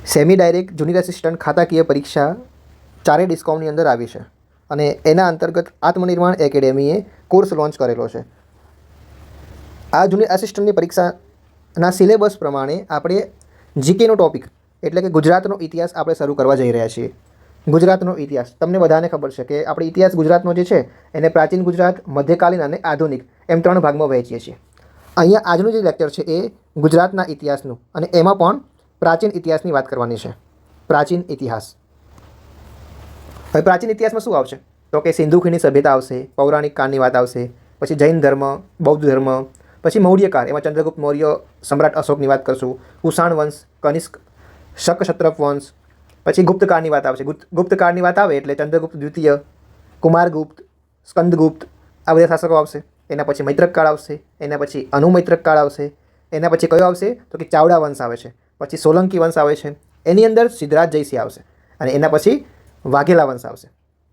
Semi direct junior assistant ખાતાકીય પરીક્ષા ચારે ડિસ્કોમની અંદર આવી છે અને એના અંતર્ગત આત્મનિર્માણ એકેડેમીએ કોર્સ લોન્ચ કરેલો છે. આ જુનિયર આસિસ્ટન્ટની પરીક્ષાના સિલેબસ પ્રમાણે આપણે જીકેનો ટોપિક એટલે કે ગુજરાતનો ઇતિહાસ આપણે શરૂ કરવા જઈ રહ્યા છીએ. ગુજરાતનો ઇતિહાસ તમને બધાને ખબર છે કે આપણે ઇતિહાસ ગુજરાતનો જે છે એને પ્રાચીન ગુજરાત, મધ્યકાલીન અને આધુનિક એમ 3 ભાગમાં વહેંચીએ છીએ. અહીંયા આજનું જે લેક્ચર છે એ ગુજરાતના ઇતિહાસનું અને એમાં પણ પ્રાચીન ઇતિહાસની વાત કરવાની છે. પ્રાચીન ઇતિહાસ. હવે પ્રાચીન ઇતિહાસમાં શું આવશે તો કે સિંધુ ખીણની સભ્યતા આવશે, પૌરાણિક કાળની વાત આવશે, પછી જૈન ધર્મ, બૌદ્ધ ધર્મ, પછી મૌર્ય કાળ એમાં ચંદ્રગુપ્ત મૌર્ય, સમ્રાટ અશોકની વાત કરશું, કુષાણ વંશ, કનિષ્ક, શક ક્ષત્રપ વંશ, પછી ગુપ્તકાળની વાત આવશે. ગુપ્તકાળની વાત આવે એટલે ચંદ્રગુપ્ત દ્વિતીય, કુમારગુપ્ત, સ્કંદગુપ્ત આ બધા શાસકો આવશે. એના પછી મૈત્રક કાળ આવશે, એના પછી અનુમૈત્રક કાળ આવશે, એના પછી કયો આવશે તો કે ચાવડા વંશ આવે છે, પછી સોલંકી વંશ આવે છે, એની અંદર સિદ્ધરાજ જયસિંહ આવશે અને એના પછી વાઘેલા વંશ આવશે.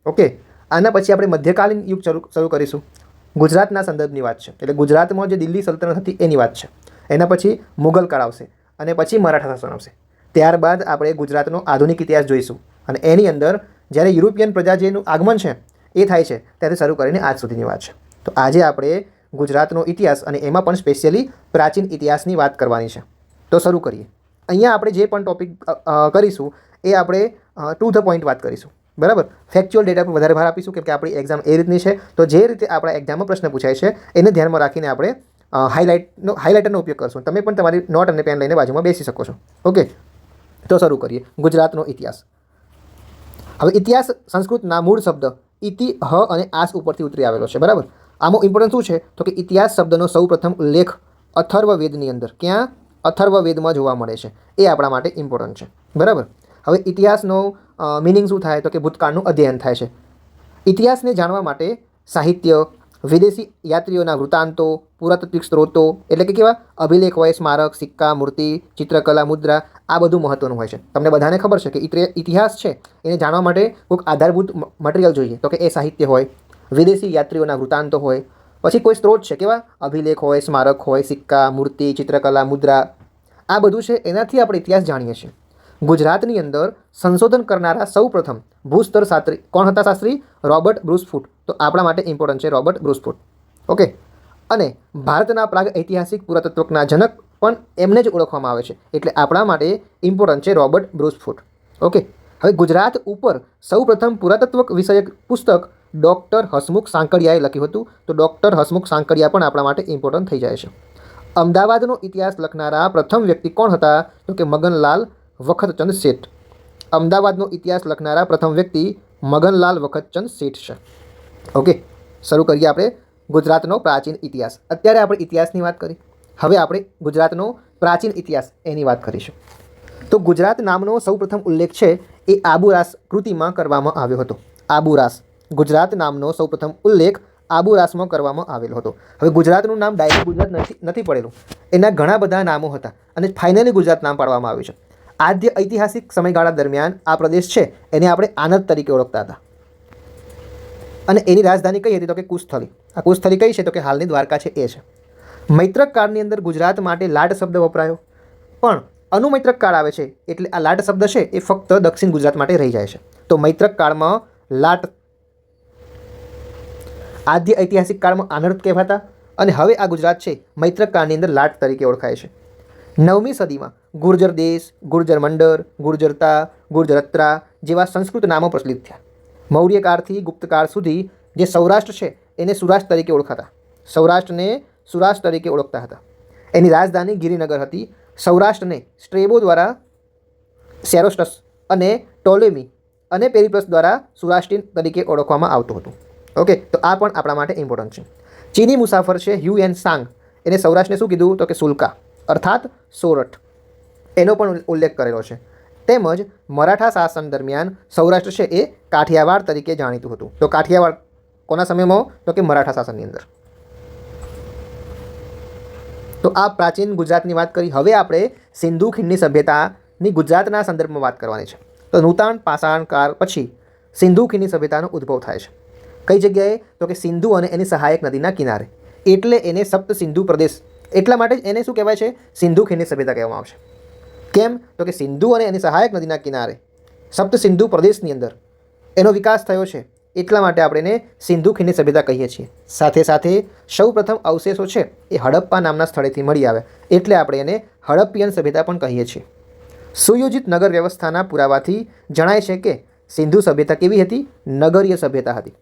ઓકે, આના પછી આપણે મધ્યકાલીન યુગ શરૂ કરીશું. ગુજરાતના સંદર્ભની વાત છે એટલે ગુજરાતમાં જે દિલ્હી સલ્તનત હતી એની વાત છે. એના પછી મુગલ કાળ આવશે અને પછી મરાઠા શાસન આવશે. ત્યારબાદ આપણે ગુજરાતનો આધુનિક ઇતિહાસ જોઈશું અને એની અંદર જ્યારે યુરોપિયન પ્રજા જેનું આગમન છે એ થાય છે ત્યાંથી શરૂ કરીને આજ સુધીની વાત છે. તો આજે આપણે ગુજરાતનો ઇતિહાસ અને એમાં પણ સ્પેશિયલી પ્રાચીન ઇતિહાસની વાત કરવાની છે. તો શરૂ કરીએ. અહીંયા આપણે જે પણ ટૉપિક કરીશું એ આપણે ટુ ધ પોઈન્ટ વાત કરીશું. બરાબર, ફેક્ચ્યુઅલ ડેટા પર વધારે ભાર આપીશું કેમ કે આપણી એક્ઝામ એ રીતની છે. તો જે રીતે આપણા એક્ઝામમાં પ્રશ્ન પૂછાય છે એને ધ્યાનમાં રાખીને આપણે હાઇલાઇટરનો ઉપયોગ કરશું. તમે પણ તમારી નોટ અને પેન લઈને બાજુમાં બેસી શકો છો. ઓકે, તો શરૂ કરીએ. ગુજરાતનો ઇતિહાસ. હવે ઇતિહાસ સંસ્કૃતના મૂળ શબ્દ ઇતિ હ અને આસ ઉપરથી ઉતરી આવેલો છે. બરાબર, આમાં ઇમ્પોર્ટન્ટ શું છે તો કે ઇતિહાસ શબ્દનો સૌ પ્રથમ ઉલ્લેખ અથર્વવેદની અંદર ક્યાં અથર્વવેદમાં જોવા મળે છે. એ આપણા માટે ઇમ્પોર્ટન્ટ છે. બરાબર, હવે ઇતિહાસનો મિનિંગ શું થાય તો કે ભૂતકાળનું અધ્યયન થાય છે. ઇતિહાસને જાણવા માટે સાહિત્ય, વિદેશી યાત્રીઓના વૃત્તાંતો, પુરાતાત્વિક સ્ત્રોતો એટલે કે કેવા અભિલેખ હોય, સ્મારક, સિક્કા, મૂર્તિ, ચિત્રકલા, મુદ્રા આ બધું મહત્ત્વનું હોય છે. તમને બધાને ખબર છે કે ઇતિહાસ છે એને જાણવા માટે કોઈક આધારભૂત મટીરિયલ જોઈએ તો કે એ સાહિત્ય હોય, વિદેશી યાત્રીઓના વૃત્તાંતો હોય, પછી કોઈ સ્ત્રોત છે કેવા અભિલેખ હોય, સ્મારક હોય, સિક્કા, મૂર્તિ, ચિત્રકલા, મુદ્રા આ બધું છે એનાથી આપણે ઇતિહાસ જાણીએ છીએ. ગુજરાતની અંદર સંશોધન કરનારા સૌ પ્રથમ ભૂસ્તર શાસ્ત્રી કોણ હતા? શાસ્ત્રી રોબર્ટ બ્રુસફૂટ. તો આપણા માટે ઇમ્પોર્ટન્ટ છે રોબર્ટ બ્રુસફૂટ. ઓકે, અને ભારતના પ્રાગ ઐતિહાસિક પુરાતત્વના જનક પણ એમને જ ઓળખવામાં આવે છે એટલે આપણા માટે ઇમ્પોર્ટન્ટ છે રોબર્ટ બ્રુસફૂટ. ઓકે, હવે ગુજરાત ઉપર સૌ પ્રથમ પુરાતત્વ વિષયક પુસ્તક ડૉક્ટર હસમુખ સાંકળિયાએ લખ્યું હતું. તો ડૉક્ટર હસમુખ સાંકળિયા પણ આપણા માટે ઇમ્પોર્ટન્ટ થઈ જાય છે. અમદાવાદનો ઇતિહાસ લખનારા પ્રથમ વ્યક્તિ કોણ હતા તો કે મગનલાલ વખતચંદ શેઠ. અમદાવાદનો ઇતિહાસ લખનારા પ્રથમ વ્યક્તિ મગનલાલ વખતચંદ શેઠ છે. ઓકે, શરૂ કરીએ આપણે ગુજરાતનો પ્રાચીન ઇતિહાસ. અત્યારે આપણે ઇતિહાસની વાત કરી, હવે આપણે ગુજરાતનો પ્રાચીન ઇતિહાસ એની વાત કરીશું. તો ગુજરાત નામનો સૌપ્રથમ ઉલ્લેખ છે એ આબુરાસ કૃતિમાં કરવામાં આવ્યો હતો. આબુરાસ, ગુજરાત નામનો સૌપ્રથમ ઉલ્લેખ આબુરાસમાં કરવામાં આવેલો હતો. હવે ગુજરાતનું નામ ડાયરેક્ટ ગુજરાત નથી પડેલું, એના ઘણા બધા નામો હતા અને ફાઇનલી ગુજરાત નામ પાડવામાં આવ્યું છે. આદ્ય ઐતિહાસિક સમયગાળા દરમિયાન આ પ્રદેશ છે એને આપણે આનંદ તરીકે ઓળખતા હતા અને એની રાજધાની કઈ હતી તો કે કુશસ્થલી. આ કુશસ્થલી કઈ છે તો કે હાલની દ્વારકા છે એ છે. મૈત્રક કાળની અંદર ગુજરાત માટે લાટ શબ્દ વપરાયો પણ અનુમૈત્રક કાળ આવે છે એટલે આ લાટ શબ્દ છે એ ફક્ત દક્ષિણ ગુજરાત માટે રહી જાય છે. તો મૈત્રક કાળમાં લાટ, આદ્ય ઐતિહાસિક કાળમાં આનર્ત કહેવાતા અને હવે આ ગુજરાત છે મૈત્રક કાળની અંદર લાટ તરીકે ઓળખાય છે. 9મી સદીમાં ગુર્જર દેશ, ગુર્જર મંડળ, ગુર્જરતા, ગુર્જરત્રા જેવા સંસ્કૃત નામો પ્રચલિત થયા. મૌર્યકાળથી ગુપ્તકાળ સુધી જે સૌરાષ્ટ્ર છે એને સુરાષ્ટ્ર તરીકે ઓળખાતા. સૌરાષ્ટ્રને સુરાષ્ટ્ર તરીકે ઓળખતા હતા. એની રાજધાની ગિરિનગર હતી. સૌરાષ્ટ્રને સ્ટ્રેબો દ્વારા સેરોસ્ટસ અને ટોલેમી અને પેરિપ્લસ દ્વારા સુરાષ્ટ્રીન તરીકે ઓળખવામાં આવતું હતું. ઓકે, તો આ પણ આપણા માટે ઇમ્પોર્ટન્ટ છે. ચીની મુસાફર છે હ્યુ એન સાંગ, એને સૌરાષ્ટ્રને શું કીધું તો કે સુલકા અર્થાત સોરઠ, એનો પણ ઉલ્લેખ કરેલો છે. તેમજ મરાઠા શાસન દરમિયાન સૌરાષ્ટ્ર છે એ કાઠિયાવાડ તરીકે જાણીતું હતું. તો કાઠિયાવાડ કોના સમયમાં તો કે મરાઠા શાસનની અંદર. તો આ પ્રાચીન ગુજરાતની વાત કરી. હવે આપણે સિંધુ ખીણની સભ્યતાની ગુજરાતના સંદર્ભમાં વાત કરવાની છે. તો નૂતન પાષાણ કાળ પછી સિંધુ ખીણની સભ્યતાનો ઉદ્ભવ થાય છે. કઈ જગ્યાએ તો કે સિંધુ અને એની સહાયક નદીના કિનારે, એટલે એને સપ્ત સિંધુ પ્રદેશ એટલા માટે જ એને શું કહેવાય છે સિંધુ ખીણની સભ્યતા કહેવામાં આવશે. કેમ? તો કે સિંધુ અને એની સહાયક નદીના કિનારે સપ્ત સિંધુ પ્રદેશની અંદર એનો વિકાસ થયો છે, એટલા માટે આપણે એને સિંધુ ખીણની સભ્યતા કહીએ છીએ. સાથે સાથે સૌ પ્રથમ અવશેષો છે એ હડપ્પા નામના સ્થળેથી મળી આવે, એટલે આપણે એને હડપ્પિયન સભ્યતા પણ કહીએ છીએ. સુયોજિત નગર વ્યવસ્થાના પુરાવાથી જણાય છે કે સિંધુ સભ્યતા કેવી હતી? નગરીય સભ્યતા હતી.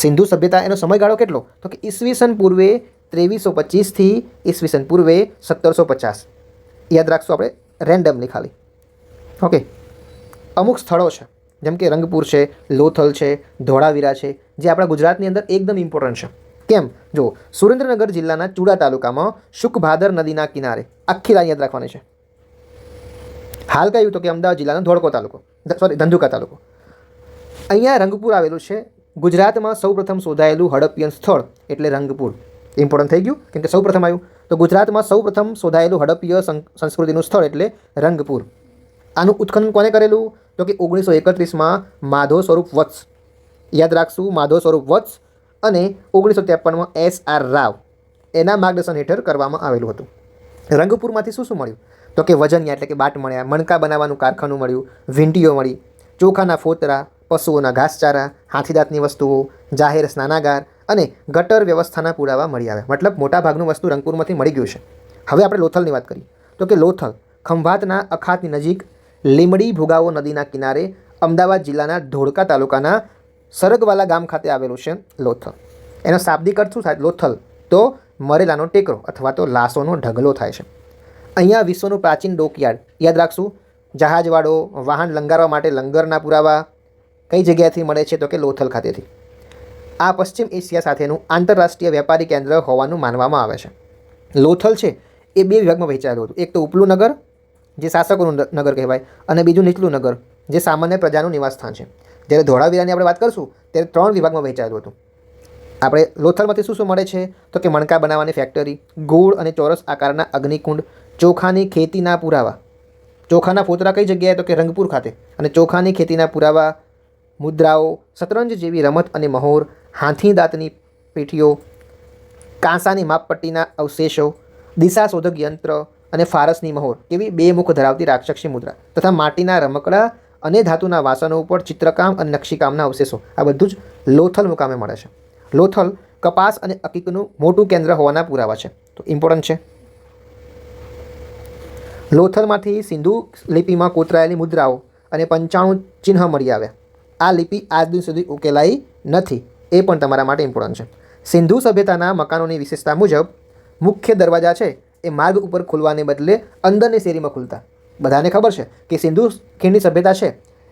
સિંધુ સભ્યતા એનો સમયગાળો કેટલો? તો કે ઈસવીસન પૂર્વે 2325થી ઈસવીસન પૂર્વે 1750. યાદ રાખશું આપણે રેન્ડમલી ખાલી. ઓકે, અમુક સ્થળો છે જેમ કે રંગપુર છે, લોથલ છે, ધોળાવીરા છે, જે આપણા ગુજરાતની અંદર એકદમ ઇમ્પોર્ટન્ટ છે. કેમ? જો સુરેન્દ્રનગર જિલ્લાના ચુડા તાલુકામાં શુકભાદર નદીના કિનારે, આખી લાઈન યાદ રાખવાની છે. હાલ કયું? તો કે અમદાવાદ જિલ્લાનો ધંધુકા તાલુકો. અહીંયા રંગપુર આવેલું છે. ગુજરાતમાં સૌપ્રથમ શોધાયેલું હડપ્પિયન સ્થળ એટલે રંગપુર. ઇમ્પોર્ટન્ટ થઈ ગયું કેમ કે સૌપ્રથમ આવ્યું. તો ગુજરાતમાં સૌપ્રથમ શોધાયેલું હડપ્પીય સંસ્કૃતિનું સ્થળ એટલે રંગપુર. આનું ઉત્ખનન કોને કરેલું? તો કે 1931માં માધવ સ્વરૂપ વત્સ. યાદ રાખશું, માધવ સ્વરૂપ વત્સ અને 1953માં SR રાવ એના માર્ગદર્શન હેઠળ કરવામાં આવેલું હતું. રંગપુરમાંથી શું શું મળ્યું? તો કે વજનિયા એટલે કે બાટ મળ્યા, મણકા બનાવવાનું કારખાનું મળ્યું, વીંટીઓ મળી, ચોખાના ફોતરા, પશુઓના ઘાસચારા, હાથીદાંતની વસ્તુઓ, જાહેર સ્નાનાગાર અને ગટર વ્યવસ્થાના પુરાવા મળી આવ્યા. મતલબ મોટાભાગનું વસ્તુ રંગપુરમાંથી મળી ગયું છે. હવે આપણે લોથલની વાત કરીએ તો કે લોથલ ખંભાતના અખાતની નજીક લીમડી ભોગાવો નદીના કિનારે અમદાવાદ જિલ્લાના ધોળકા તાલુકાના સરગવાલા ગામ ખાતે આવેલું છે લોથલ. એનો શાબ્દિક અર્થ શું થાય? લોથલ તો મરેલાનો ટેકરો અથવા તો લાશોનો ઢગલો થાય છે. અહીંયા વિશ્વનું પ્રાચીન ડોકયાર્ડ યાદ રાખશું, જહાજવાડો, વાહન લંગારવા માટે લંગરના પુરાવા કઈ જગ્યાએથી મળે છે? તો કે લોથલ ખાતેથી. આ પશ્ચિમ એશિયા સાથેનું આંતરરાષ્ટ્રીય વેપારી કેન્દ્ર હોવાનું માનવામાં આવે છે. લોથલ છે એ બે વિભાગમાં વહેંચાયેલું હતું. એક તો ઉપલું નગર જે શાસકોનું નગર કહેવાય અને બીજું નીચલું નગર જે સામાન્ય પ્રજાનું નિવાસસ્થાન છે. જ્યારે ધોળાવીરાની આપણે વાત કરીશું ત્યારે 3 વિભાગમાં વહેંચાયેલું હતું. આપણે લોથલમાંથી શું શું મળે છે? તો કે મણકા બનાવવાની ફેક્ટરી, ગોળ અને ચોરસ આકારના અગ્નિકુંડ, ચોખાની ખેતીના પુરાવા. ચોખાના ફોતરા કઈ જગ્યાએ? તો કે રંગપુર ખાતે. અને ચોખાની ખેતીના પુરાવા, મુદ્રાઓ, શતરંજ જેવી રમત અને મહોર, હાથી દાંતની પેટીઓ, કાંસાની માપપટ્ટીના અવશેષો, દિશાશોધક યંત્ર અને ફારસની મહોર કેવી 2 મુખ ધરાવતી રાક્ષસી મુદ્રા તથા માટીના રમકડા અને ધાતુના વાસણો ઉપર ચિત્રકામ અને નકશીકામના અવશેષો, આ બધું જ લોથલ મુકામે મળે છે. લોથલ કપાસ અને અકીકનું મોટું કેન્દ્ર હોવાના પુરાવા છે, તો ઇમ્પોર્ટન્ટ છે. લોથલમાંથી સિંધુ લિપિમાં કોતરાયેલી મુદ્રાઓ અને 95 ચિહ્ન મળી આવ્યા. આ લિપિ આજ દિન સુધી ઉકેલાઈ નથી, એ પણ તમારા માટે ઇમ્પોર્ટન્ટ છે. સિંધુ સભ્યતાના મકાનોની વિશેષતા મુજબ મુખ્ય દરવાજા છે એ માર્ગ ઉપર ખુલવાને બદલે અંદરની શેરીમાં ખુલતા. બધાને ખબર છે કે સિંધુ ખીણની સભ્યતા છે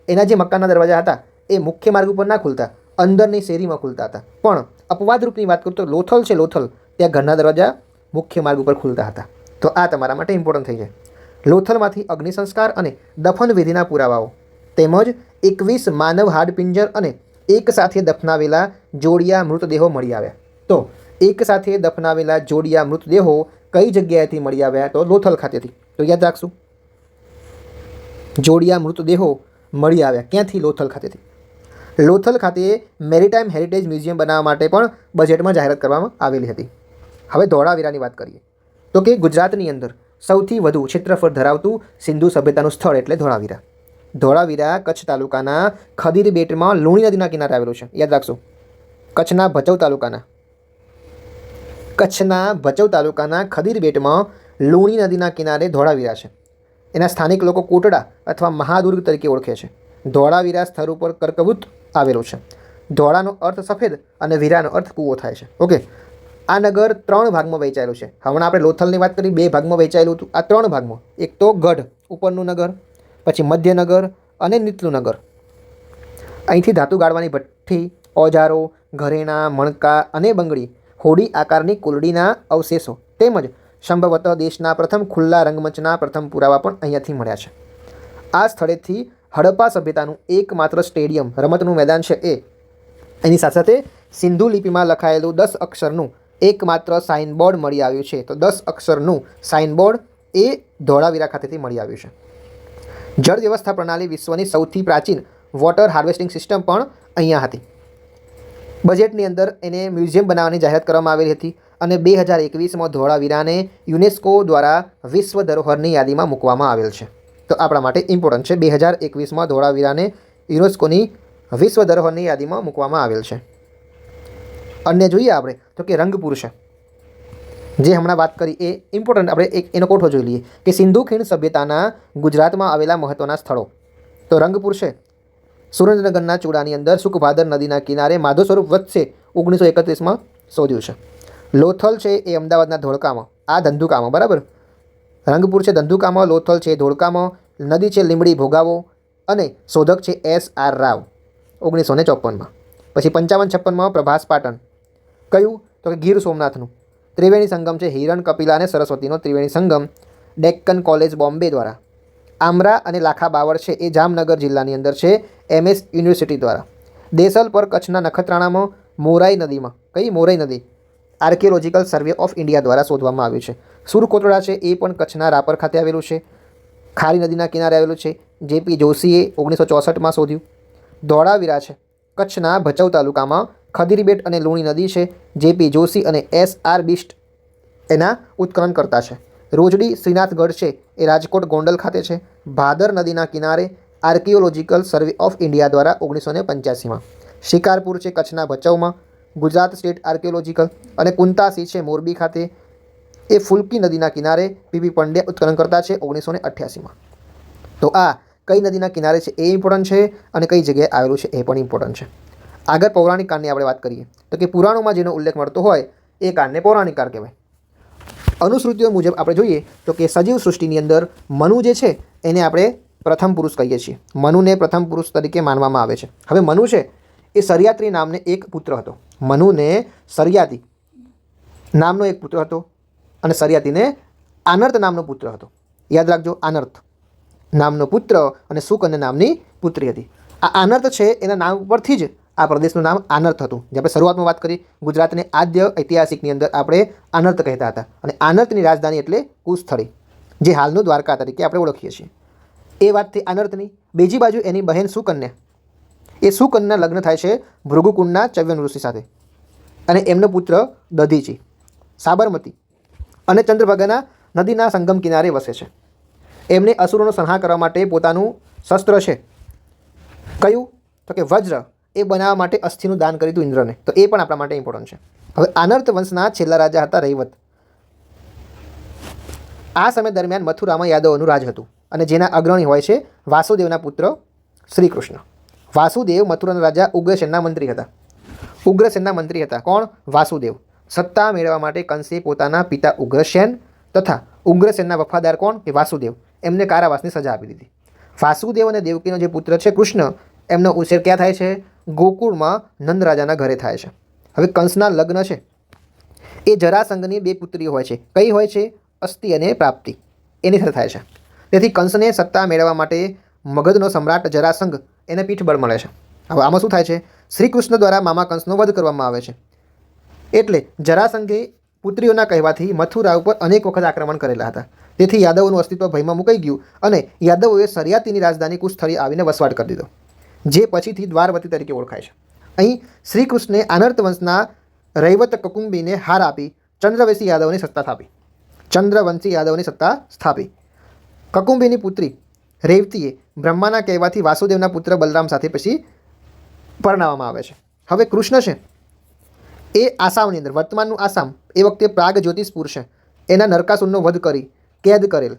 એના જે મકાનના દરવાજા હતા એ મુખ્ય માર્ગ ઉપર ના ખુલતા, અંદરની શેરીમાં ખુલતા હતા. પણ અપવાદરૂપની વાત કરું તો લોથલ છે, લોથલ ત્યાં ઘરના દરવાજા મુખ્ય માર્ગ ઉપર ખુલતા હતા. તો આ તમારા માટે ઇમ્પોર્ટન્ટ થઈ જાય. લોથલમાંથી અગ્નિ સંસ્કાર અને દફન વિધિના પુરાવાઓ તેમજ 21 માનવ હાડપિંજર અને એક સાથે દફનાવેલા જોડિયા મૃતદેહો મળી આવ્યા. તો એક સાથે દફનાવેલા જોડિયા મૃતદેહો કઈ જગ્યાએથી મળી આવ્યા? તો લોથલ ખાતેથી. તો યાદ રાખશું, જોડિયા મૃતદેહો મળી આવ્યા ક્યાંથી? લોથલ ખાતેથી. લોથલ ખાતે મેરીટાઈમ હેરિટેજ મ્યુઝિયમ બનાવવા માટે પણ બજેટમાં જાહેરાત કરવામાં આવેલી હતી. હવે ધોળાવીરાની વાત કરીએ તો કે ગુજરાતની અંદર સૌથી વધુ ક્ષેત્રફળ ધરાવતું સિંધુ સભ્યતાનું સ્થળ એટલે ધોળાવીરા. ધોળાવીરા કચ્છ તાલુકાના ખદીર બેટમાં લુણી નદીના કિનારે આવેલું છે. યાદ રાખશું, કચ્છના ભચાઉ તાલુકાના ખદીર બેટમાં લુણી નદીના કિનારે ધોળાવીરા છે. એના સ્થાનિક લોકો કોટડા અથવા મહાદુર્ગ તરીકે ઓળખે છે. ધોળાવીરા સ્થળ ઉપર કર્કવૃત આવેલું છે. ધોળાનો અર્થ સફેદ અને વીરાનો અર્થ કૂવો થાય છે. ઓકે, આ નગર 3 ભાગમાં વહેંચાયેલું છે. હમણાં આપણે લોથલની વાત કરી, 2 ભાગમાં વહેંચાયેલું હતું. આ 3 ભાગમાં, એક તો ગઢ ઉપરનું નગર, પછી મધ્યનગર અને નીચલું નગર. અહીંથી ધાતુ ગાળવાની ભઠ્ઠી, ઓજારો, ઘરેણાં, મણકા અને બંગડી, હોડી આકારની કુલડીના અવશેષો તેમજ સંભવતઃ દેશના પ્રથમ ખુલ્લા રંગમંચના પ્રથમ પુરાવા પણ અહીંયાથી મળ્યા છે. આ સ્થળેથી હડપ્પા સભ્યતાનું એકમાત્ર સ્ટેડિયમ, રમતનું મેદાન છે એ, એની સાથે સાથે સિંધુ લિપિમાં લખાયેલું 10 અક્ષરનું એકમાત્ર સાઇનબોર્ડ મળી આવ્યું છે. તો 10 અક્ષરનું સાઇનબોર્ડ એ ધોળાવીરા ખાતેથી મળી આવ્યું છે. જળ વ્યવસ્થા પ્રણાલી વિશ્વની સૌથી પ્રાચીન વોટર હાર્વેસ્ટિંગ સિસ્ટમ પણ અહીંયા હતી. બજેટની અંદર એને મ્યુઝિયમ બનાવવાની જાહેરાત કરવામાં આવેલી હતી અને 2021માં ધોળાવીરાને યુનેસ્કો દ્વારા વિશ્વ ધરોહરની યાદીમાં મૂકવામાં આવેલ છે. તો આપણા માટે ઇમ્પોર્ટન્ટ છે. 2021માં ધોળાવીરાને યુનેસ્કોની વિશ્વ ધરોહરની યાદીમાં મૂકવામાં આવેલ છે. અન્ય જોઈએ આપણે તો કે રંગપુર છે, જે હમણાં વાત કરી એ ઇમ્પોર્ટન્ટ. આપણે એક એનો કોઠો જોઈ લઈએ કે સિંધુ ખીણ સભ્યતાના ગુજરાતમાં આવેલા મહત્ત્વના સ્થળો. તો રંગપુર છે સુરેન્દ્રનગરના ચૂડાની અંદર સુખભાદર નદીના કિનારે માધવ સ્વરૂપ વચ્ચે 1931માં શોધ્યું છે. લોથલ છે એ અમદાવાદના ધોળકામાં, આ ધંધુકામાં, બરાબર. રંગપુર છે ધંધુકામાં, લોથલ છે ધોળકામાં, નદી છે લીંબડી ભોગાવો અને શોધક છે S.R. રાવ 1954માં. પછી 55-56માં પ્રભાસ પાટણ. કયું તો કે ગીર સોમનાથનું. ત્રિવેણી સંગમ છે હિરણ, કપિલા અને સરસ્વતીનો ત્રિવેણી સંગમ ડેક્કન કોલેજ બોમ્બે દ્વારા. આમરા અને લાખા બાવળ છે એ જામનગર જિલ્લાની અંદર છે MS યુનિવર્સિટી દ્વારા. દેસલ પર કચ્છના નખત્રાણામાં મોરાઈ નદીમાં, કઈ મોરાઈ નદી, આર્કિયોલોજીકલ સર્વે ઓફ ઇન્ડિયા દ્વારા શોધવામાં આવ્યું છે. સુરકોટડા છે એ પણ કચ્છના રાપર ખાતે આવેલું છે, ખારી નદીના કિનારે આવેલું છે. JP જોશીએ 1964માં શોધ્યું. ધોળાવીરા છે કચ્છના ભચાઉ તાલુકામાં ખદીરીબેટ અને લુણી નદી છે. JP જોશી અને SR બિસ્ટ એના ઉત્ખનન કરતા છે. રોજડી શ્રીનાથગઢ છે એ રાજકોટ ગોંડલ ખાતે છે, ભાદર નદીના કિનારે, આર્કિયોલોજીકલ સર્વે ઓફ ઇન્ડિયા દ્વારા 1985માં. શિકારપુર છે કચ્છના ભચાઉમાં, ગુજરાત સ્ટેટ આર્કિયોલોજીકલ. અને કુંતાસી છે મોરબી ખાતે, એ ફુલકી નદીના કિનારે PB પંડ્યા ઉત્ખનન કરતા છે 1988માં. તો આ કઈ નદીના કિનારે છે એ ઇમ્પોર્ટન્ટ છે અને કઈ જગ્યાએ આવેલું છે એ પણ ઇમ્પોર્ટન્ટ છે. આગળ પૌરાણિક કાળની આપણે વાત કરીએ તો કે પુરાણોમાં જેનો ઉલ્લેખ મળતો હોય એ કાળને પૌરાણિક કાળ કહેવાય. અનુશ્રુતિઓ મુજબ આપણે જોઈએ તો કે સજીવ સૃષ્ટિની અંદર મનુ જે છે એને આપણે પ્રથમ પુરુષ કહીએ છીએ. મનુને પ્રથમ પુરુષ તરીકે માનવામાં આવે છે. હવે મનુ છે એ સરિયાત્રી નામને એક પુત્ર હતો. મનુને સરિયાતી નામનો એક પુત્ર હતો અને સરિયાતીને આનર્ત નામનો પુત્ર હતો. યાદ રાખજો, આનર્ત નામનો પુત્ર અને સુકન્યા નામની પુત્રી હતી. આ આનર્ત છે એના નામ પરથી જ આ પ્રદેશનું નામ આનર્ત હતું. જે આપણે શરૂઆતમાં વાત કરી, ગુજરાતને આદ્ય ઐતિહાસિકની અંદર આપણે આનર્ત કહેતા હતા અને આનર્તની રાજધાની એટલે કુશસ્થળી, જે હાલનું દ્વારકા તરીકે આપણે ઓળખીએ છીએ. એ વાતથી આનર્તની. બીજી બાજુ એની બહેન સુકન્યા, એ સુકન્યા લગ્ન થાય છે ભૃગુકુંડના ચવ્યન ઋષિ સાથે અને એમનો પુત્ર દધીચી સાબરમતી અને ચંદ્રભાગાના નદીના સંગમ કિનારે વસે છે. એમને અસુરોનો સંહાર કરવા માટે પોતાનું શસ્ત્ર છે કયું તો કે વજ્ર, એ બનાવવા માટે અસ્થિનું દાન કર્યું હતું ઇન્દ્રને. તો એ પણ આપણા માટે ઇમ્પોર્ટન્ટ છે. હવે આનર્ત વંશના છેલ્લા રાજા હતા રૈવત. આ સમય દરમિયાન મથુરામાં યાદવોનું રાજ હતું અને જેના અગ્રણી હોય છે વાસુદેવના પુત્ર શ્રી કૃષ્ણ. વાસુદેવ મથુરાના રાજા ઉગ્રસેનના મંત્રી હતા. ઉગ્રસેનના મંત્રી હતા કોણ? વાસુદેવ. સત્તા મેળવવા માટે કંસે પોતાના પિતા ઉગ્રસેન તથા ઉગ્રસેનના વફાદાર કોણ કે વાસુદેવ, એમને કારાવાસની સજા આપી દીધી. વાસુદેવ અને દેવકીનો જે પુત્ર છે કૃષ્ણ, એમનો ઉછેર ક્યાં થાય છે? ગોકુળમાં નંદરાજાના ઘરે થાય છે. હવે કંસના લગ્ન છે એ જરાસંઘની બે પુત્રીઓ હોય છે. કઈ હોય છે? અસ્તિ અને પ્રાપ્તિ, એની સાથે થાય છે. તેથી કંસને સત્તા મેળવવા માટે મગધનો સમ્રાટ જરાસંઘ એને પીઠબળ મળે છે. હવે આમાં શું થાય છે? શ્રી કૃષ્ણ દ્વારા મામા કંસનો વધ કરવામાં આવે છે. એટલે જરાસંઘે પુત્રીઓના કહેવાથી મથુરા ઉપર અનેક વખત આક્રમણ કરેલા હતા. તેથી યાદવોનું અસ્તિત્વ ભયમાં મુકાઈ ગયું અને યાદવોએ સરિયાતીની રાજધાની કુશસ્થળી આવીને વસવાટ કરી દીધો, જે પછીથી દ્વારવતી તરીકે ઓળખાય છે. અહીં શ્રી કૃષ્ણે આનર્ત વંશના રૈવત કકુંબીને હાર આપી ચંદ્રવંશી યાદવની સત્તા સ્થાપી. ચંદ્રવંશી યાદવની સત્તા સ્થાપી. કકુંબીની પુત્રી રેવતીએ બ્રહ્માના કહેવાથી વાસુદેવના પુત્ર બલરામ સાથે પછી પરણાવવામાં આવે છે. હવે કૃષ્ણ છે એ આસામની અંદર, વર્તમાનનું આસામ, એ વખતે પ્રાગ જ્યોતિષપુર છે, એના નરકાસુરનો વધ કરી કેદ કરેલ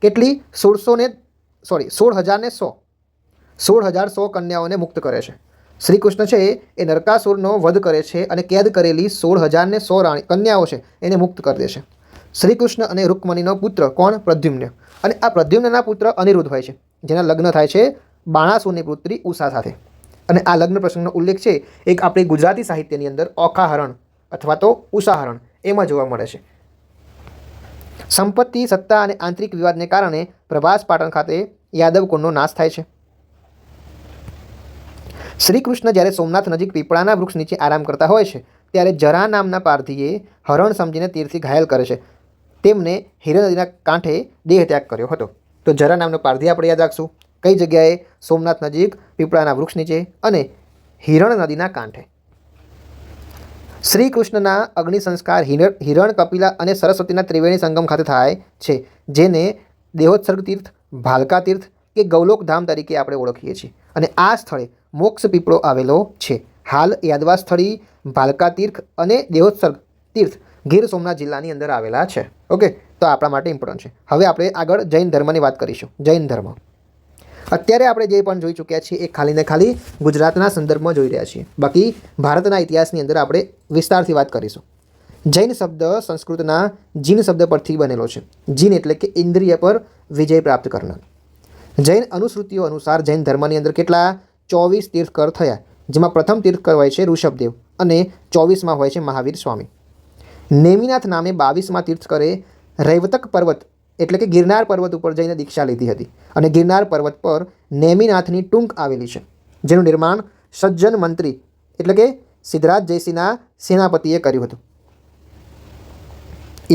કેટલી 16,100 કન્યાઓને મુક્ત કરે છે. શ્રી કૃષ્ણ છે એ નરકાસુરનો વધ કરે છે અને કેદ કરેલી 16,100 કન્યાઓ છે એને મુક્ત કરી દે છે. શ્રી કૃષ્ણ અને રૂકમણીનો પુત્ર કોણ? પ્રદ્યુમ્ન. અને આ પ્રદ્યુમ્નના પુત્ર અનિરુદ્ધ હોય છે, જેના લગ્ન થાય છે બાણાસુરની પુત્રી ઉષા સાથે. અને આ લગ્ન પ્રસંગનો ઉલ્લેખ છે એક આપણી ગુજરાતી સાહિત્યની અંદર ઓખાહરણ અથવા તો ઉષાહરણ એમાં જોવા મળે છે. સંપત્તિ, સત્તા અને આંતરિક વિવાદને કારણે પ્રભાસ પાટણ ખાતે યાદવ કુળનો નાશ થાય છે. શ્રી કૃષ્ણ જ્યારે સોમનાથ નજીક પીપળાના વૃક્ષ નીચે આરામ કરતા હોય છે ત્યારે જરા નામના પારધીએ હરણ સમજીને તીરથી ઘાયલ કરે છે. તેમને હિરણ નદીના કાંઠે દેહ ત્યાગ કર્યો હતો. તો જરા નામનો પારધી આપણે યાદ રાખશું. કઈ જગ્યાએ? સોમનાથ નજીક પીપળાના વૃક્ષ નીચે અને હિરણ નદીના કાંઠે. શ્રી કૃષ્ણના અગ્નિ સંસ્કાર હિરણ, કપિલા અને સરસ્વતીના ત્રિવેણી સંગમ ખાતે થાય છે, જેને દેહોત્સર્ગ તીર્થ, ભાલકા તીર્થ કે ગૌલોકધામ તરીકે આપણે ઓળખીએ છીએ. અને આ સ્થળે મોક્ષ પીપળો આવેલો છે. હાલ યાદવા સ્થળી, ભાલકા તીર્થ અને દેહોત્સર્ગ તીર્થ ગીર સોમનાથ જિલ્લાની અંદર આવેલા છે. ઓકે, તો આપણા માટે ઇમ્પોર્ટન્ટ છે. હવે આપણે આગળ જૈન ધર્મની વાત કરીશું. જૈન ધર્મ અત્યારે આપણે જે પણ જોઈ ચૂક્યા છીએ એ ખાલી ને ખાલી ગુજરાતના સંદર્ભમાં જોઈ રહ્યા છીએ. બાકી ભારતના ઇતિહાસની અંદર આપણે વિસ્તારથી વાત કરીશું. જૈન શબ્દ સંસ્કૃતના જીન શબ્દ પરથી બનેલો છે. જીન એટલે કે ઇન્દ્રિય પર વિજય પ્રાપ્ત કરનાર. જૈન અનુશ્રુતિઓ અનુસાર જૈન ધર્મની અંદર કેટલા 24 તીર્થકર થયા, જેમાં પ્રથમ તીર્થકર હોય છે ઋષભદેવ અને 24માં હોય છે મહાવીર સ્વામી. નેમિનાથ નામે 22માં તીર્થકરે રૈવતક પર્વત એટલે કે ગિરનાર પર્વત ઉપર જઈને દીક્ષા લીધી હતી. અને ગિરનાર પર્વત પર નેમિનાથની ટૂંક આવેલી છે, જેનું નિર્માણ સજ્જન મંત્રી એટલે કે સિદ્ધરાજ જયસિંહના સેનાપતિએ કર્યું હતું.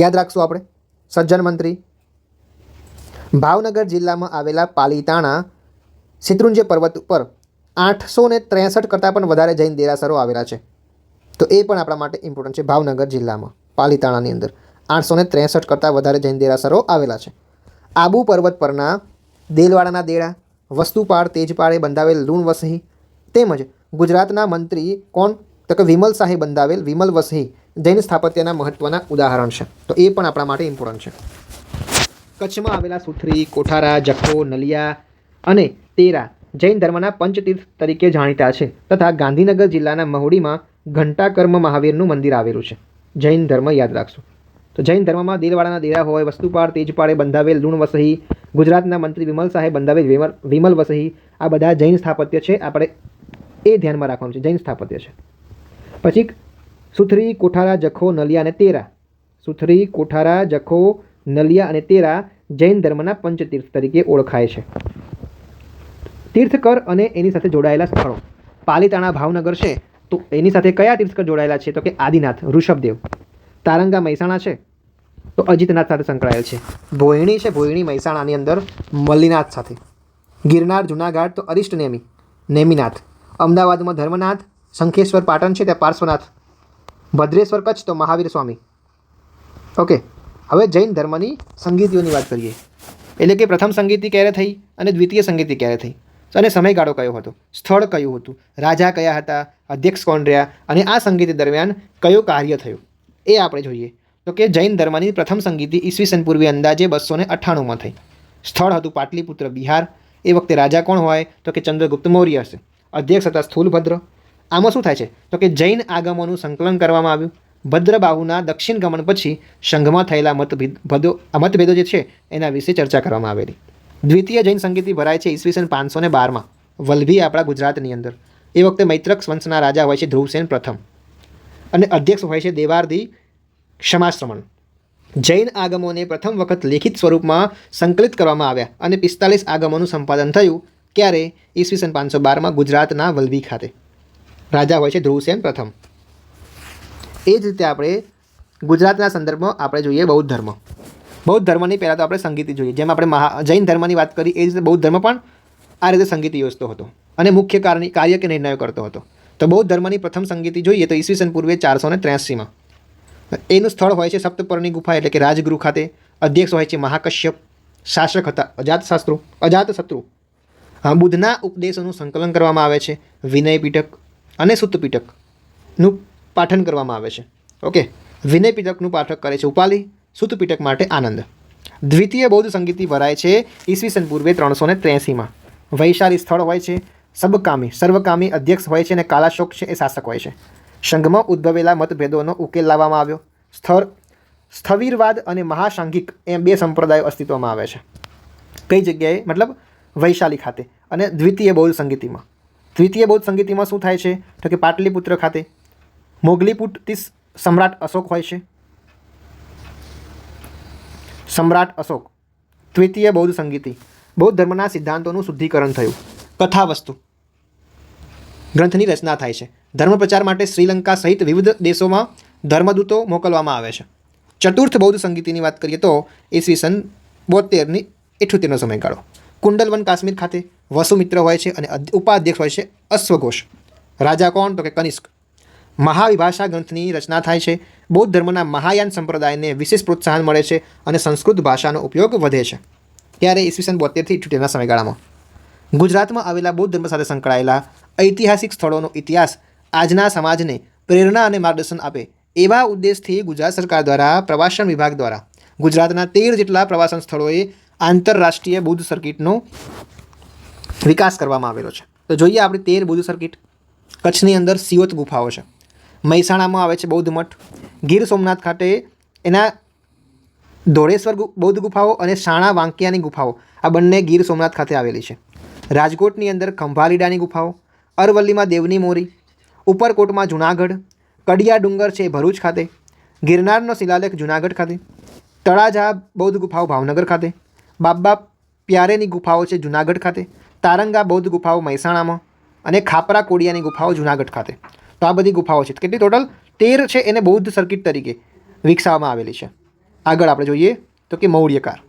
યાદ રાખશું આપણે સજ્જન મંત્રી. ભાવનગર જિલ્લામાં આવેલા પાલીતાણા શેત્રુંજય પર્વત ઉપર 863 કરતાં પણ વધારે જૈન દેરાસરો આવેલા છે. તો એ પણ આપણા માટે ઇમ્પોર્ટન્ટ છે. ભાવનગર જિલ્લામાં પાલીતાણાની અંદર 863 કરતાં વધારે જૈન દેરાસરો આવેલા છે. આબુ પર્વત પરના દેલવાડાના દેરા, વસ્તુપાળ તેજપાળે બંધાવેલ લુણ વસહી તેમજ ગુજરાતના મંત્રી કોણ તો કે વિમલ શાહે બંધાવેલ વિમલ વસહી જૈન સ્થાપત્યના મહત્ત્વના ઉદાહરણ છે. તો એ પણ આપણા માટે ઇમ્પોર્ટન્ટ છે. કચ્છમાં આવેલા સુથરી, કોઠારા, જખો, નલિયા અને તેરા જૈન ધર્મના પંચતીર્થ તરીકે જાણીતા છે. તથા ગાંધીનગર જિલ્લાના મહુડીમાં ઘંટાકર્મ મહાવીરનું મંદિર આવેલું છે. જૈન ધર્મ યાદ રાખશું. તો જૈન ધર્મમાં દિલવાડાના દેરા હોય, વસ્તુપાળ તેજપાળે બંધાવેલ લુણ વસહી, ગુજરાતના મંત્રી વિમલ શાહે બંધાવેલ વિમલ વસહી, આ બધા જૈન સ્થાપત્ય છે. આપણે એ ધ્યાનમાં રાખવાનું છે, જૈન સ્થાપત્ય છે. પછી સુથરી, કોઠારા, જખો, નલિયા અને તેરા. સુથરી, કોઠારા, જખો, નલિયા અને તેરા જૈન ધર્મના પંચતીર્થ તરીકે ઓળખાય છે. તીર્થકર અને એની સાથે જોડાયેલા સ્થળો. પાલીતાણા ભાવનગર છે, તો એની સાથે કયા તીર્થકર જોડાયેલા છે? તો કે આદિનાથ ઋષભદેવ. તારંગા મહેસાણા છે, તો અજીતનાથ સાથે સંકળાયેલ છે. ભોયણી છે, ભોયણી મહેસાણાની અંદર મલ્લીનાથ સાથે. ગિરનાર જુનાગઢ તો અરિષ્ટ નેમિનાથ. અમદાવાદમાં ધર્મનાથ. શંખેશ્વર પાટણ છે, ત્યાં પાર્શ્વનાથ. ભદ્રેશ્વર કચ્છ તો મહાવીર સ્વામી. ઓકે, હવે જૈન ધર્મની સંગીતિઓની વાત કરીએ. એટલે કે પ્રથમ સંગીતિ ક્યારે થઈ અને દ્વિતીય સંગીતિ ક્યારે થઈ, અને સમયગાળો કયો હતો, સ્થળ કયું હતું, રાજા કયા હતા, અધ્યક્ષ કોણ રહ્યા, અને આ સંગીતિ દરમિયાન કયું કાર્ય થયું એ આપણે જોઈએ. તો કે જૈન ધર્મની પ્રથમ સંગીતિ ઈસવીસન પૂર્વે અંદાજે 298માં થઈ. સ્થળ હતું પાટલીપુત્ર બિહાર. એ વખતે રાજા કોણ હોય તો કે ચંદ્રગુપ્ત મૌર્ય હશે. અધ્યક્ષ હતા સ્થૂલભદ્ર. આમાં શું થાય છે તો કે જૈન આગમોનું સંકલન કરવામાં આવ્યું. ભદ્રબાહુના દક્ષિણ ગમન પછી સંઘમાં થયેલા મતભેદો જે છે એના વિશે ચર્ચા કરવામાં આવેલી. દ્વિતીય જૈન સંગીતિ ભરાય છે ઈસવીસન 512માં વલ્લભી આપણા ગુજરાતની અંદર. એ વખતે મૈત્રક વંશના રાજા હોય છે ધ્રુવસેન પ્રથમ, અને અધ્યક્ષ હોય છે દેવાર્ધી ક્ષમાશ્રમણ. જૈન આગમોને પ્રથમ વખત લેખિત સ્વરૂપમાં સંકલિત કરવામાં આવ્યા અને 45 આગમોનું સંપાદન થયું. ક્યારે? ઈસવીસન 512માં ગુજરાતના વલ્લભી ખાતે. રાજા હોય છે ધ્રુવસેન પ્રથમ. એ જ રીતે આપણે ગુજરાતના સંદર્ભમાં આપણે જોઈએ બૌદ્ધ ધર્મ. બૌદ્ધ ધર્મની પહેલાં તો આપણે સંગીતિ જોઈએ. જેમ આપણે જૈન ધર્મની વાત કરી એ જ રીતે બૌદ્ધ ધર્મ પણ આ રીતે સંગીતિ યોજતો હતો અને મુખ્ય કાર્ય કે નિર્ણયો કરતો હતો. તો બૌદ્ધ ધર્મની પ્રથમ સંગીતિ જોઈએ તો ઈસવીસન પૂર્વે 483માં. એનું સ્થળ હોય છે સપ્તપર્ણી ગુફા એટલે કે રાજગૃહ ખાતે. અધ્યક્ષ હોય છે મહાકશ્યપ. શાસક હતા અજાતશત્રુ. બુદ્ધના ઉપદેશોનું સંકલન કરવામાં આવે છે. વિનય પીટક અને સુત્ત પીટકનું પાઠન કરવામાં આવે છે. ઓકે, વિનય પીટકનું પાઠક કરે છે ઉપાલી, સુત્ત પીટક માટે આનંદ. દ્વિતીય બૌદ્ધ સંગીતિ ભરાય છે ઈસવીસન પૂર્વે 383માં. વૈશાલી સ્થળ હોય છે. સર્વકામી અધ્યક્ષ હોય છે અને કાલાશોક છે એ શાસક હોય છે. સંઘમાં ઉદ્ભવેલા મતભેદોનો ઉકેલ લાવવામાં આવ્યો. સ્થવિરવાદ અને મહાસાંઘિક એમ 2 સંપ્રદાયો અસ્તિત્વમાં આવે છે. કઈ જગ્યાએ? મતલબ વૈશાલી ખાતે અને દ્વિતીય બૌદ્ધ સંગીતિમાં. દ્વિતીય બૌદ્ધ સંગીતિમાં શું થાય છે તો કે પાટલીપુત્ર ખાતે મોગલીપુટ સમ્રાટ અશોક હોય છે. સમ્રાટ અશોક. દ્વિતીય બૌદ્ધ સંગીતિ. બૌદ્ધ ધર્મના સિદ્ધાંતોનું શુદ્ધિકરણ થયું. કથાવસ્તુ ગ્રંથની રચના થાય છે. ધર્મ પ્રચાર માટે શ્રીલંકા સહિત વિવિધ દેશોમાં ધર્મદૂતો મોકલવામાં આવે છે. ચતુર્થ બૌદ્ધ સંગીતિની વાત કરીએ તો ઈસવીસન 72-78નો સમયગાળો. કુંડલવન કાશ્મીર ખાતે વસુમિત્ર હોય છે અને ઉપાધ્યક્ષ હોય છે અશ્વઘોષ. રાજા કોણ તો કે કનિષ્ક. મહાવિભાષા ગ્રંથની રચના થાય છે. બૌદ્ધ ધર્મના મહાયાન સંપ્રદાયને વિશેષ પ્રોત્સાહન મળે છે અને સંસ્કૃત ભાષાનો ઉપયોગ વધે છે. ત્યારે ઈસવીસન 72થી 78ના સમયગાળામાં ગુજરાતમાં આવેલા બૌદ્ધ ધર્મ સાથે સંકળાયેલા ઐતિહાસિક સ્થળોનો ઇતિહાસ આજના સમાજને પ્રેરણા અને માર્ગદર્શન આપે એવા ઉદ્દેશથી ગુજરાત સરકાર દ્વારા પ્રવાસન વિભાગ દ્વારા ગુજરાતના 13 જેટલા પ્રવાસન સ્થળોએ આંતરરાષ્ટ્રીય બૌદ્ધ સર્કિટનો વિકાસ કરવામાં આવેલો છે. તો જોઈએ આપણે 13 બૌદ્ધ સર્કિટ. કચ્છની અંદર સિયોત ગુફાઓ છે, મહેસાણામાં આવે છે બૌદ્ધ મઠ, ગીર સોમનાથ ખાતે એના ધોળેશ્વર બૌદ્ધ ગુફાઓ અને શાણા વાંકિયાની ગુફાઓ આ બંને ગીર સોમનાથ ખાતે આવેલી છે. રાજકોટની અંદર ખંભાલીડાની ગુફાઓ, અરવલ્લીમાં દેવની મોરી, ઉપરકોટમાં જુનાગઢ, કડિયા ડુંગર છે ભરૂચ ખાતે, ગિરનારનો શિલાલેખ જુનાગઢ ખાતે, તળાજા બૌદ્ધ ગુફાઓ ભાવનગર ખાતે, બાબા પ્યારેની ગુફાઓ છે જુનાગઢ ખાતે, તારંગા બૌદ્ધ ગુફાઓ મહેસાણામાં અને ખાપરા કોડિયાની ગુફાઓ જુનાગઢ ખાતે. તો આ બધી ગુફાઓ છે. કેટલી ટોટલ 13 છે. એને બૌદ્ધ સર્કિટ તરીકે વિકસાવવામાં આવેલી છે. આગળ આપણે જોઈએ તો કે મૌર્યકાળ.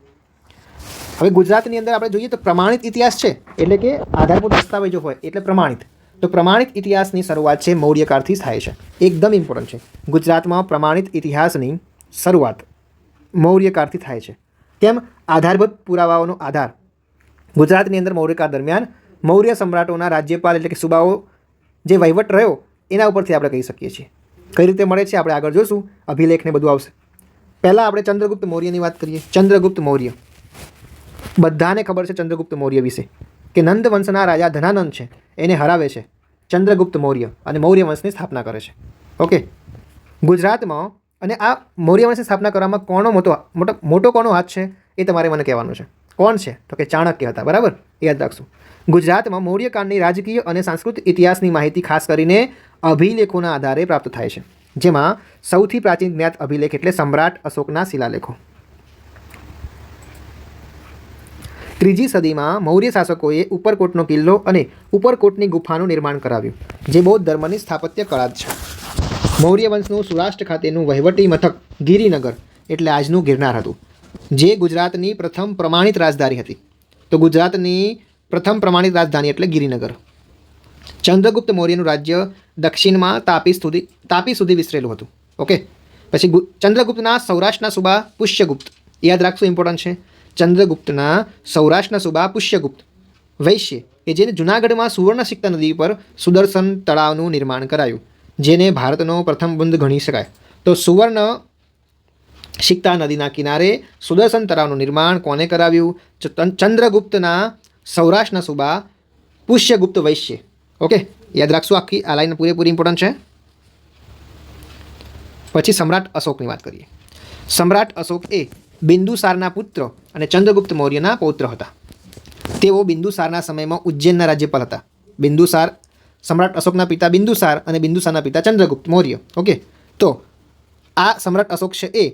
હવે ગુજરાતની અંદર આપણે જોઈએ તો પ્રમાણિત ઇતિહાસ છે, એટલે કે આધારભૂત દસ્તાવેજો હોય એટલે પ્રમાણિત. તો પ્રમાણિત ઇતિહાસની શરૂઆત છે મૌર્યકાળથી થાય છે. એકદમ ઇમ્પોર્ટન્ટ છે. ગુજરાતમાં પ્રમાણિત ઇતિહાસની શરૂઆત મૌર્યકાળથી થાય છે. કેમ? આધારભૂત પુરાવાઓનો આધાર ગુજરાતની અંદર મૌર્યકાળ દરમિયાન મૌર્ય સમ્રાટોના રાજ્યપાલ એટલે કે સુબાઓ જે વહીવટ રહ્યો એના ઉપરથી આપણે કહી શકીએ છીએ. કઈ રીતે મળે છે આપણે આગળ જોઈશું. અભિલેખને બધું આવશે. પહેલાં આપણે ચંદ્રગુપ્ત મૌર્યની વાત કરીએ. ચંદ્રગુપ્ત મૌર્ય બધાને ખબર છે ચંદ્રગુપ્ત મૌર્ય વિશે કે નંદ વંશના રાજા ધનાનંદ છે એને હરાવે છે ચંદ્રગુપ્ત મૌર્ય અને મૌર્ય વંશની સ્થાપના કરે છે. ઓકે, ગુજરાતમાં અને આ મૌર્ય વંશની સ્થાપના કરવામાં કોનો મોટો કોનો હાથ છે એ તમારે મને કહેવાનું છે. કોણ છે? તો કે ચાણક્ય હતા. બરાબર, યાદ રાખશું. ગુજરાતમાં મૌર્યકાળની રાજકીય અને સાંસ્કૃતિક ઇતિહાસની માહિતી ખાસ કરીને અભિલેખોના આધારે પ્રાપ્ત થાય છે, જેમાં સૌથી પ્રાચીન જ્ઞાત અભિલેખ એટલે સમ્રાટ અશોકના શિલાલેખો. 3જી સદીમાં મૌર્ય શાસકોએ ઉપરકોટનો કિલ્લો અને ઉપરકોટની ગુફાનું નિર્માણ કરાવ્યું, જે બૌદ્ધ ધર્મની સ્થાપત્ય કળા છે. મૌર્ય વંશનું સૌરાષ્ટ્ર ખાતેનું વહીવટી મથક ગિરિનગર એટલે આજનું ગિરનાર હતું, જે ગુજરાતની પ્રથમ પ્રમાણિત રાજધાની હતી. તો ગુજરાતની પ્રથમ પ્રમાણિત રાજધાની એટલે ગિરિનગર. ચંદ્રગુપ્ત મૌર્યનું રાજ્ય દક્ષિણમાં તાપી સુધી વિસ્તરેલું હતું. ઓકે, પછી ચંદ્રગુપ્તના સૌરાષ્ટ્રના સુબા પુષ્યગુપ્ત, યાદ રાખશું, ઇમ્પોર્ટન્ટ છે. ચંદ્રગુપ્તના સૌરાષ્ટ્રના સુબા પુષ્યગુપ્ત વૈશ્ય કે જેને જૂનાગઢમાં સુવર્ણસિક્તા નદી પર સુદર્શન તળાવનું નિર્માણ કરાયું, જેને ભારતનો પ્રથમ બંધ ગણી શકાય. તો સુવર્ણ સિક્તા નદીના કિનારે સુદર્શન તળાવનું નિર્માણ કોને કરાવ્યું? ચંદ્રગુપ્તના સૌરાષ્ટ્રના સુબા પુષ્યગુપ્ત વૈશ્ય. ઓકે, યાદ રાખશું. આખી આ લાઈન પૂરેપૂરી ઇમ્પોર્ટન્ટ છે. પછી સમ્રાટ અશોકની વાત કરીએ. સમ્રાટ અશોક એ બિંદુસારના પુત્ર અને ચંદ્રગુપ્ત મૌર્યના પૌત્ર હતા. તેઓ બિંદુસારના સમયમાં ઉજ્જૈનના રાજ્યપાલ હતા. બિંદુસાર, સમ્રાટ અશોકના પિતા બિંદુસાર અને બિંદુસારના પિતા ચંદ્રગુપ્ત મૌર્ય. ઓકે, તો આ સમ્રાટ અશોક છે એ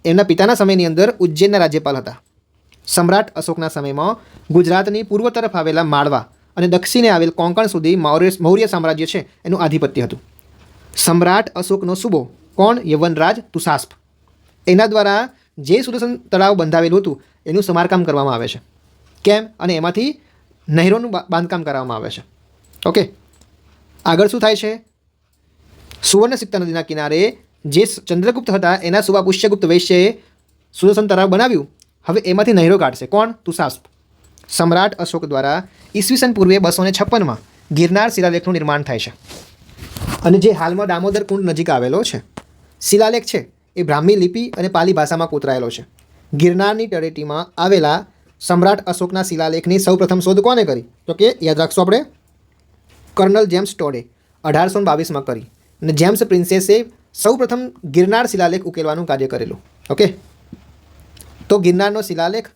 એમના પિતાના સમયની અંદર ઉજ્જૈનના રાજ્યપાલ હતા. સમ્રાટ અશોકના સમયમાં ગુજરાતની પૂર્વ તરફ આવેલા માળવા અને દક્ષિણે આવેલ કોંકણ સુધી મૌર્ય સામ્રાજ્ય છે એનું આધિપત્ય હતું. સમ્રાટ અશોકનો સુબો કોણ? યવનરાજ તુષાસ્પ. એના દ્વારા જે સુદર્શન તળાવ બંધાવેલું હતું એનું સમારકામ કરવામાં આવે છે. કેમ? અને એમાંથી નહેરોનું બાંધકામ કરવામાં આવે છે. ઓકે, આગળ શું થાય છે? સુવર્ણસિક્તા નદીના કિનારે જે ચંદ્રગુપ્ત હતા એના સુબા પુષ્યગુપ્ત વૈશ્યએ સુદર્શન તળાવ બનાવ્યું. હવે એમાંથી નહેરો કાઢશે કોણ? તુષાસ્પ. સમ્રાટ અશોક દ્વારા ઈસવીસન પૂર્વે 256માં ગિરનાર શિલાલેખનું નિર્માણ થાય છે, અને જે હાલમાં દામોદર કુંડ નજીક આવેલો છે શિલાલેખ છે એ બ્રાહ્મી લિપિ અને પાલી ભાષામાં કોતરાયેલો છે. ગિરનારની તળેટીમાં આવેલા સમ્રાટ અશોકના શિલાલેખની સૌપ્રથમ શોધ કોને કરી? તો કે યાદ રાખશું આપણે, કર્નલ જેમ્સ ટોડે 1822માં કરી, અને જેમ્સ પ્રિન્સેસે સૌપ્રથમ ગિરનાર શિલાલેખ ઉકેલવાનું કાર્ય કરેલું. ઓકે, તો ગિરનારનો શિલાલેખ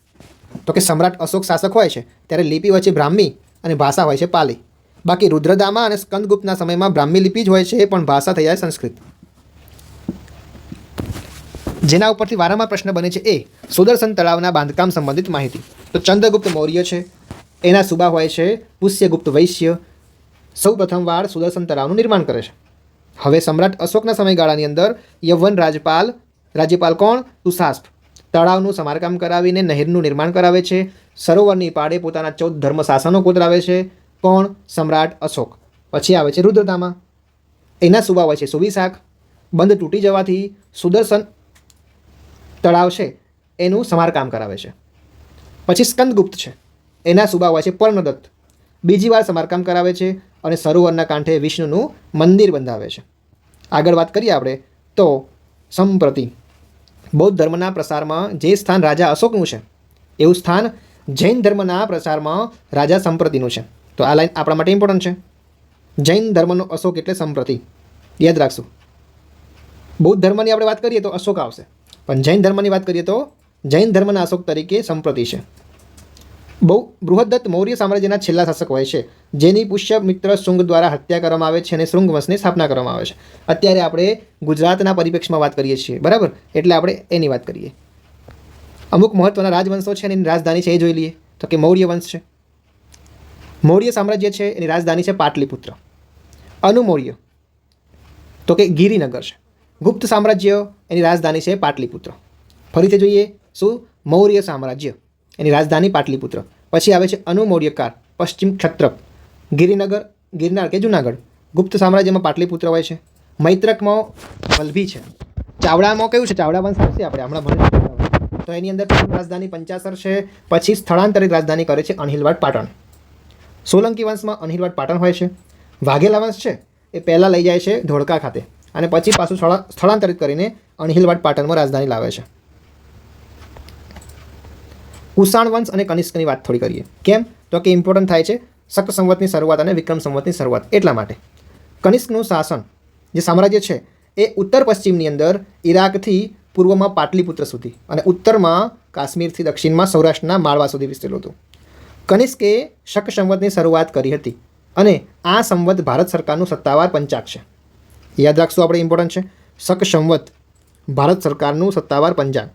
તો કે સમ્રાટ અશોક શાસક હોય છે ત્યારે લિપિ વચ્ચે બ્રાહ્મી અને ભાષા હોય છે પાલી. બાકી રુદ્રદામા અને સ્કંદગુપ્તના સમયમાં બ્રાહ્મી લિપિ જ હોય છે પણ ભાષા થઈ જાય સંસ્કૃત. જેના ઉપરથી વારંવાર પ્રશ્ન બને છે એ સુદર્શન તળાવના બાંધકામ સંબંધિત માહિતી. તો ચંદ્રગુપ્ત મૌર્ય છે એના સુબા હોય છે પુષ્યગુપ્ત વૈશ્ય, સૌ પ્રથમવાર સુદર્શન તળાવનું નિર્માણ કરે છે. હવે સમ્રાટ અશોકના સમયગાળાની અંદર યવન રાજ્યપાલ કોણ? તુષાસ્પ. તળાવનું સમારકામ કરાવીને નહેરનું નિર્માણ કરાવે છે. સરોવરની પાળે પોતાના 14 ધર્મ શાસનો કોતરાવે છે. કોણ? સમ્રાટ અશોક. પછી આવે છે રુદ્રદામા, એના સુબા હોય છે સુવિશાખ. બંધ તૂટી જવાથી સુદર્શન તળાવ છે એનું સમારકામ કરાવે છે. પછી સ્કંદગુપ્ત છે, એના સુબા હોય છે પર્ણદત્ત, બીજી વાર સમારકામ કરાવે છે અને સરોવરના કાંઠે વિષ્ણુનું મંદિર બંધાવે છે. આગળ વાત કરીએ આપણે તો સંપ્રતિ બૌદ્ધ ધર્મના પ્રસારમાં જે સ્થાન રાજા અશોકનું છે એવું સ્થાન જૈન ધર્મના પ્રસારમાં રાજા સંપ્રતિનું છે. તો આ લાઈન આપણા માટે ઇમ્પોર્ટન્ટ છે. જૈન ધર્મનો અશોક એટલે સંપ્રતિ, યાદ રાખશું. બૌદ્ધ ધર્મની આપણે વાત કરીએ તો અશોક આવશે, પણ જૈન ધર્મની વાત કરીએ તો જૈન ધર્મના અશોક તરીકે સંપ્રતિ છે. બૃહદત્ત મૌર્ય સામ્રાજ્યના છેલ્લા શાસક હોય છે, જેની પુષ્યમિત્ર શૃંગ દ્વારા હત્યા કરવામાં આવે છે અને શૃંગ વંશની સ્થાપના કરવામાં આવે છે. અત્યારે આપણે ગુજરાતના પરિપ્રેક્ષમાં વાત કરીએ છીએ, બરાબર, એટલે આપણે એની વાત કરીએ. અમુક મહત્વના રાજવંશો છે અને એની રાજધાની છે એ જોઈ લઈએ. તો કે મૌર્ય વંશ છે, મૌર્ય સામ્રાજ્ય છે, એની રાજધાની છે પાટલીપુત્ર. અનુમૌર્ય તો કે ગિરિનગર છે. ગુપ્ત સામ્રાજ્ય, એની રાજધાની છે પાટલીપુત્ર. ફરીથી જોઈએ, શું? મૌર્ય સામ્રાજ્ય, એની રાજધાની પાટલીપુત્ર. પછી આવે છે અનુમૌર્યકાળ, પશ્ચિમ ક્ષત્રપ, ગિરિનગર, ગિરનાર કે જુનાગઢ. ગુપ્ત સામ્રાજ્યમાં પાટલીપુત્ર હોય છે. મૈત્રકમાં વલ્ભી છે. ચાવડામાં કયું છે? ચાવડા વંશ આવશે આપણે હમણાં ભણીશું. તો એની અંદર રાજધાની પંચાસર છે. પછી સ્થળાંતરિત રાજધાની કરે છે અણહિલવાડ પાટણ. સોલંકી વંશમાં અણહિલવાડ પાટણ હોય છે. વાઘેલા વંશ છે એ પહેલાં લઈ જાય છે ધોળકા ખાતે અને પછી પાછું સ્થળાંતરિત કરીને અણહિલવાડ પાટણમાં રાજધાની લાવે છે. કુષાણ વંશ અને કનિષ્કની વાત થોડી કરીએ. કેમ? તો કે ઇમ્પોર્ટન્ટ થાય છે શક સંવતની શરૂઆત અને વિક્રમ સંવતની શરૂઆત. એટલા માટે કનિષ્કનું શાસન જે સામ્રાજ્ય છે એ ઉત્તર પશ્ચિમની અંદર ઈરાકથી પૂર્વમાં પાટલીપુત્ર સુધી અને ઉત્તરમાં કાશ્મીરથી દક્ષિણમાં સૌરાષ્ટ્રના માળવા સુધી વિસ્તરેલું હતું. કનિષ્કે શક સંવતની શરૂઆત કરી હતી અને આ સંવત ભારત સરકારનું સત્તાવાર પંચાંગ છે. યાદ રાખશું આપણે, ઇમ્પોર્ટન્ટ છે. શક સંવત ભારત સરકારનું સત્તાવાર પંચાંગ.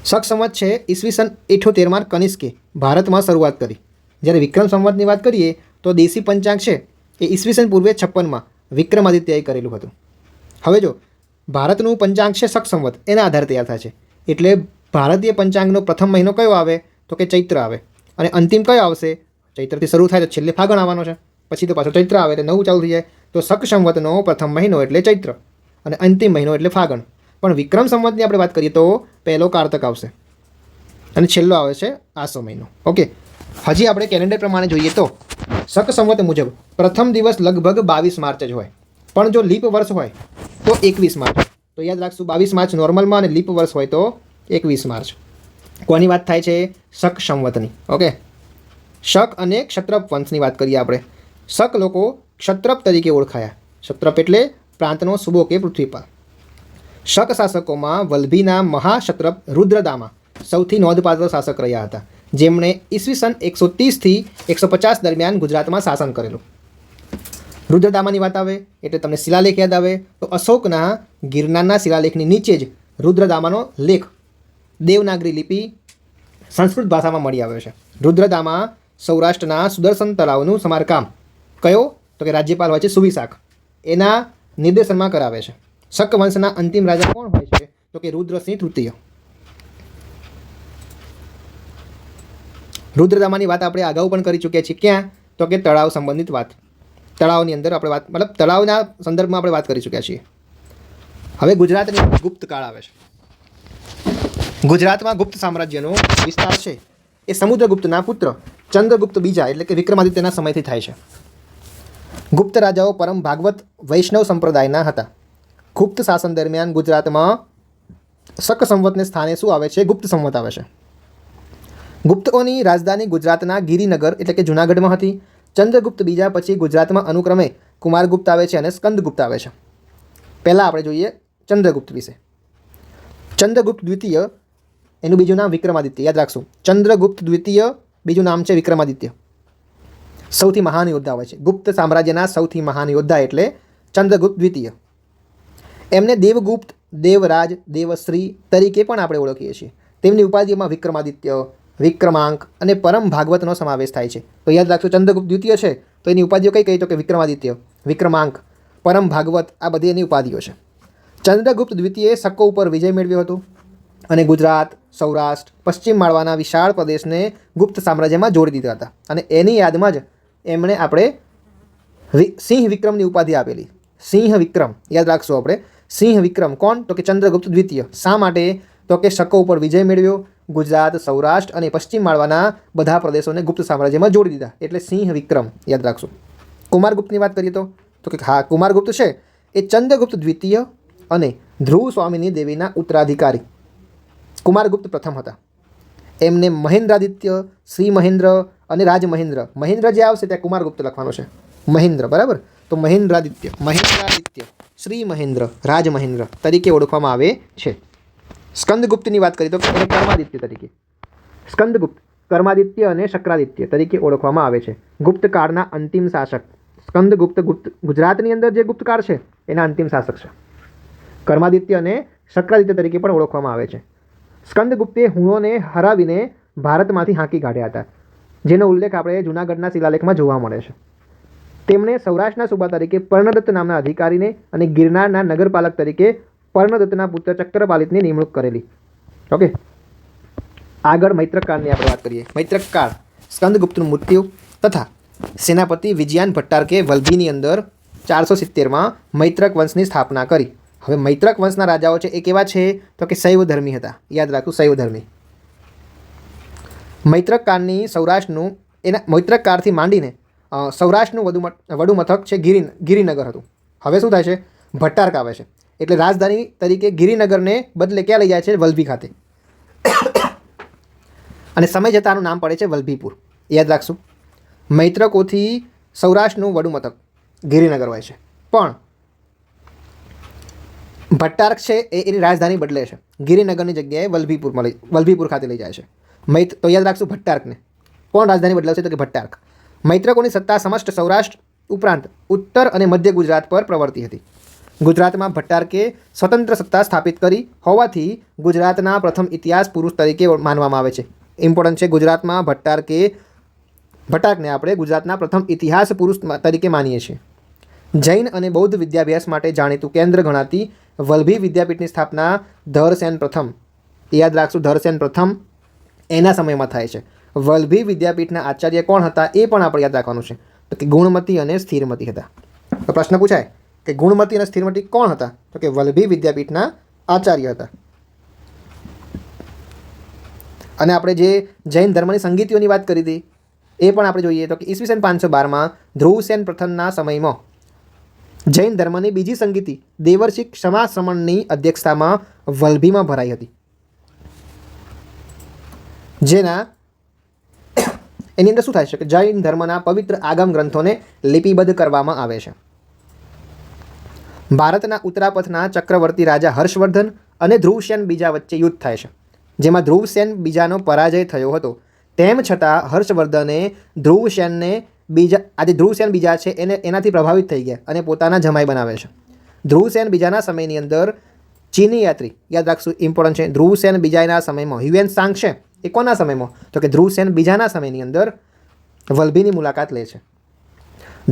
શક સંવત છે ઈસવીસન 78માં કનિષ્કે ભારતમાં શરૂઆત કરી. જ્યારે વિક્રમ સંવતની વાત કરીએ તો દેશી પંચાંગ છે એ ઈસવીસન પૂર્વે 56માં વિક્રમાદિત્યએ કરેલું હતું. હવે જો ભારતનું પંચાંગ છે શક સંવત, એના આધારે તૈયાર થાય છે. એટલે ભારતીય પંચાંગનો પ્રથમ મહિનો કયો આવે? તો કે ચૈત્ર આવે. અને અંતિમ કયો આવશે? ચૈત્રથી શરૂ થાય તો છેલ્લે ફાગણ આવવાનો છે, પછી તો પાછો ચૈત્ર આવે એટલે નવું ચાલુ થઈ જાય. તો શક સંવતનો પ્રથમ મહિનો એટલે ચૈત્ર અને અંતિમ મહિનો એટલે ફાગણ. પણ વિક્રમ સંવતની આપણે વાત કરીએ તો પહેલો કારતક આવશે અને છેલ્લો આવે છે આસો મહિનો. ઓકે, હજી આપણે કેલેન્ડર પ્રમાણે જોઈએ તો શક સંવત મુજબ પ્રથમ દિવસ લગભગ 22 માર્ચ જ હોય, પણ જો લીપ વર્ષ હોય તો 21 માર્ચ. તો યાદ રાખશું, 22 માર્ચ નોર્મલમાં અને લીપ વર્ષ હોય તો 21 માર્ચ. કોની વાત થાય છે? શક સંવતની. ઓકે, શક અને ક્ષત્રપ વંશની વાત કરીએ આપણે. શક લોકો ક્ષત્રપ તરીકે ઓળખાયા. ક્ષત્રપ એટલે પ્રાંતનો સૂબો કે પૃથ્વીપાલ. શક શાસકોમાં વલ્ભીના મહાક્ષત્રપ રુદ્રદામા સૌથી નોંધપાત્ર શાસક રહ્યા હતા, જેમણે ઈસવીસન 130થી 150 દરમિયાન ગુજરાતમાં શાસન કરેલું. રુદ્રદામાની વાત આવે એટલે તમને શિલાલેખ યાદ આવે તો અશોકના ગિરનારના શિલાલેખની નીચે જ રુદ્રદામાનો લેખ દેવનાગરી લિપિ સંસ્કૃત ભાષામાં મળી આવ્યો છે. રુદ્રદામા સૌરાષ્ટ્રના સુદર્શન તળાવનું સમારકામ કયો? તો કે રાજ્યપાલ હોય છે સુવિશાખ, એના નિર્દેશનમાં કરાવે છે. શક વંશના અંતિમ રાજા કોણ હોય છે? તો કે રુદ્રસિંહ તૃતીય. રુદ્રદામાની વાત આપણે અગાઉ પણ કરી ચૂક્યા છીએ. ક્યાં? તો કે તળાવ સંબંધિત વાત. તળાવની અંદર આપણે વાત, મતલબ તળાવના સંદર્ભમાં આપણે વાત કરી ચૂક્યા છીએ. હવે ગુજરાતની ગુપ્ત કાળ આવે છે. ગુજરાતમાં ગુપ્ત સામ્રાજ્યનો વિસ્તાર છે એ સમુદ્રગુપ્તના પુત્ર ચંદ્રગુપ્ત બીજા એટલે કે વિક્રમાદિત્યના સમયથી થાય છે. ગુપ્ત રાજાઓ પરમ ભાગવત વૈષ્ણવ સંપ્રદાયના હતા. ગુપ્ત શાસન દરમિયાન ગુજરાતમાં શક સંવતને સ્થાને શું આવે છે? ગુપ્ત સંવત આવે છે. ગુપ્તોની રાજધાની ગુજરાતના ગિરિનગર એટલે કે જૂનાગઢમાં હતી. ચંદ્રગુપ્ત બીજા પછી ગુજરાતમાં અનુક્રમે કુમારગુપ્ત આવે છે અને સ્કંદગુપ્ત આવે છે. પહેલાં આપણે જોઈએ ચંદ્રગુપ્ત વિશે. ચંદ્રગુપ્ત દ્વિતીય, એનું બીજું નામ વિક્રમાદિત્ય. યાદ રાખશું, ચંદ્રગુપ્ત દ્વિતીય બીજું નામ છે વિક્રમાદિત્ય. સૌથી મહાન યોદ્ધા હોય છે. ગુપ્ત સામ્રાજ્યના સૌથી મહાન યોદ્ધા એટલે ચંદ્રગુપ્ત દ્વિતીય. એમને દેવગુપ્ત, દેવરાજ, દેવશ્રી તરીકે પણ આપણે ઓળખીએ છીએ. તેમની ઉપાધિઓમાં વિક્રમાદિત્ય, વિક્રમાંક અને પરમ ભાગવતનો સમાવેશ થાય છે. તો યાદ રાખજો, ચંદ્રગુપ્ત દ્વિતીય છે તો એની ઉપાધિઓ કઈ કઈ? તો કે વિક્રમાદિત્ય, વિક્રમાંક, પરમ ભાગવત, આ બધી એની ઉપાધિઓ છે. ચંદ્રગુપ્ત દ્વિતીયએ શકો ઉપર વિજય મેળવ્યો હતો અને ગુજરાત, સૌરાષ્ટ્ર, પશ્ચિમ માળવાના વિશાળ પ્રદેશને ગુપ્ત સામ્રાજ્યમાં જોડી દીધા હતા. અને એની યાદમાં જ એમણે આપણે સિંહ વિક્રમની ઉપાધિ આપેલી. સિંહ વિક્રમ યાદ રાખશું આપણે. સિંહ વિક્રમ કોણ? તો કે ચંદ્રગુપ્ત દ્વિતીય. શા માટે? તો કે શકો ઉપર વિજય મેળવ્યો, ગુજરાત, સૌરાષ્ટ્ર અને પશ્ચિમ માળવાના બધા પ્રદેશોને ગુપ્ત સામ્રાજ્યમાં જોડી દીધા, એટલે સિંહ વિક્રમ યાદ રાખશું. કુમારગુપ્તની વાત કરીએ તો કે હા, કુમારગુપ્ત છે એ ચંદ્રગુપ્ત દ્વિતીય અને ધ્રુવ સ્વામીની દેવીના ઉત્તરાધિકારી કુમારગુપ્ત પ્રથમ હતા. એમને મહેન્દ્રાદિત્ય, શ્રી મહેન્દ્ર અને રાજમહેન્દ્ર, મહેન્દ્ર જે આવશે ત્યાં કુમારગુપ્ત લખવાનો છે, મહેન્દ્ર, બરાબર. તો મહેન્દ્રાદિત્ય, શ્રી મહેન્દ્ર, રાજમહેન્દ્ર તરીકે ઓળખવામાં આવે છે. સ્કંદગુપ્તની વાત કરીએ તો કર્માદિત્ય તરીકે, સ્કંદગુપ્ત, કર્માદિત્ય અને શક્રાદિત્ય તરીકે ઓળખવામાં આવે છે. ગુપ્તકાળના અંતિમ શાસક સ્કંદગુપ્ત, ગુજરાતની અંદર જે ગુપ્તકાળ છે એના અંતિમ શાસક છે. કર્માદિત્ય અને શક્રાદિત્ય તરીકે પણ ઓળખવામાં આવે છે. સ્કંદગુપ્તે હુણોને હરાવીને ભારતમાંથી હાંકી કાઢ્યા હતા, જેનો ઉલ્લેખ આપણે જૂનાગઢના શિલાલેખમાં જોવા મળે છે. તેમણે સૌરાષ્ટ્રના સુબા તરીકે પર્ણદત્ત નામના અધિકારીને અને ગિરનારના નગરપાલક તરીકે પર્ણદત્તના પુત્ર ચક્રપાલિતની નિમણૂક કરેલી. ઓકે, આગળ મૈત્રકાળની આપણે વાત કરીએ. મૈત્રકાળ, સ્કંદગુપ્તનું મૃત્યુ તથા સેનાપતિ વિજયાન ભટ્ટારકે વલ્ભીની અંદર 470માં મૈત્રક વંશની સ્થાપના કરી. હવે મૈત્રક વંશના રાજાઓ છે એ કેવા છે તો કે શૈવ ધર્મી હતા, યાદ રાખવું, શૈવ ધર્મી. મૈત્રક કાળની સૌરાષ્ટ્રનું એના મૈત્રક કાળથી માંડીને સૌરાષ્ટ્રનું વડું મથક છે ગિરિનગર હતું. હવે શું થાય છે, ભટ્ટારક આવે છે એટલે રાજધાની તરીકે ગિરિનગરને બદલે ક્યાં લઈ જાય છે, વલ્ભી ખાતે. અને સમય જતાં આનું નામ પડે છે વલ્ભીપુર, યાદ રાખશું. મૈત્રકોથી સૌરાષ્ટ્રનું વડું મથક ગિરિનગર હોય છે, પણ ભટ્ટારક છે એ એની રાજધાની બદલે છે, ગિરિનગરની જગ્યાએ વલ્ભીપુર ખાતે લઈ જાય છે. તો યાદ રાખશું ભટ્ટારકને. કોણ રાજધાની બદલાવશે તો કે ભટ્ટારક. મૈત્રકોની સત્તા સમસ્ત સૌરાષ્ટ્ર ઉપરાંત ઉત્તર અને મધ્ય ગુજરાત પર પ્રવર્તી હતી. ગુજરાતમાં ભટ્ટારકે સ્વતંત્ર સત્તા સ્થાપિત કરી હોવાથી ગુજરાતના પ્રથમ ઇતિહાસ પુરુષ તરીકે માનવામાં આવે છે. ઇમ્પોર્ટન્ટ છે, ગુજરાતમાં ભટ્ટારકને આપણે ગુજરાતના પ્રથમ ઇતિહાસ પુરુષ તરીકે માનીએ છીએ. જૈન અને બૌદ્ધ વિદ્યાભ્યાસ માટે જાણીતું કેન્દ્ર ગણાતી વલ્ભી વિદ્યાપીઠની સ્થાપના ધરસેન પ્રથમ, યાદ રાખશું, ધરસેન પ્રથમ એના સમયમાં થાય છે. વલ્ભી વિદ્યાપીઠના આચાર્ય કોણ હતા એ પણ આપણે યાદ રાખવાનું છે, તો કે ગુણમતી અને સ્થિરમતી હતા. તો પ્રશ્ન પૂછાય કે ગુણમતી અને સ્થિરમતી કોણ હતા, તો કે વલ્ભી વિદ્યાપીઠના આચાર્ય હતા. અને આપણે જે જૈન ધર્મની સંગીતીઓની વાત કરી હતી એ પણ આપણે જોઈએ તો કે ઈસવીસન 512માં ધ્રુવસેન પ્રથમના સમયમાં જૈન ધર્મની બીજી સંગીતી દેવર્ષિ ક્ષમાશ્રમણની અધ્યક્ષતામાં વલ્ભીમાં ભરાઈ હતી, જેના એની અંદર શું થાય છે કે જૈન ધર્મના પવિત્ર આગમ ગ્રંથોને લિપિબદ્ધ કરવામાં આવે છે. ભારતના ઉત્તરાપથના ચક્રવર્તી રાજા હર્ષવર્ધન અને ધ્રુવસેન બીજા વચ્ચે યુદ્ધ થાય છે, જેમાં ધ્રુવસેન બીજાનો પરાજય થયો હતો. તેમ છતાં હર્ષવર્ધને ધ્રુવસેન બીજા છે એનાથી પ્રભાવિત થઈ ગયા અને પોતાના જમાઈ બનાવે છે. ધ્રુવસેન બીજાના સમયની અંદર ચીની યાત્રી, યાદ રાખશું, ઇમ્પોર્ટન્ટ છે, ધ્રુવસેન બીજાના સમયમાં હ્યુએન સાંગ છે એ કોના સમયમાં તો કે ધ્રુવસેન બીજાના સમયની અંદર વલ્ભીની મુલાકાત લે છે.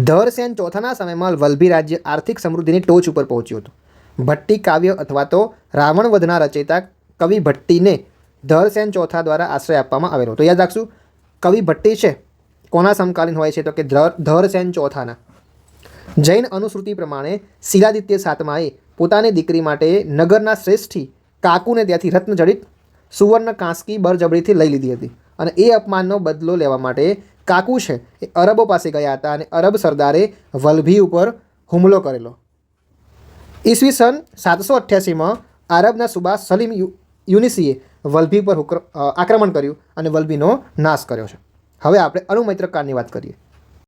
ધરસેન ચોથાના સમયમાં વલ્ભી રાજ્ય આર્થિક સમૃદ્ધિની ટોચ ઉપર પહોંચ્યું હતું. ભટ્ટી કાવ્ય અથવા તો રાવણ વધના રચયિતા કવિ ભટ્ટીને ધરસેન ચોથા દ્વારા આશ્રય આપવામાં આવેલો. તો યાદ રાખશું, કવિ ભટ્ટી છે કોના સમકાલીન હોય છે તો કે ધરસેન ચોથાના. જૈન અનુશ્રુતિ પ્રમાણે શિલાદિત્ય સાતમાએ પોતાની દીકરી માટે નગરના શ્રેષ્ઠી કાકુને ત્યાંથી રત્નજડિત સુવર્ણ કાંસકી બળજબરીથી લઈ લીધી હતી અને એ અપમાનનો બદલો લેવા માટે કાકુ છે એ અરબો પાસે ગયા હતા અને અરબ સરદારે વલ્ભી ઉપર હુમલો કરેલો. ઈસવીસન 788માં અરબના સુબા સલીમ યુનિસીએ વલ્ભી પર આક્રમણ કર્યું અને વલ્ભીનો નાશ કર્યો છે. હવે આપણે અનુમૈત્રક કાળની વાત કરીએ.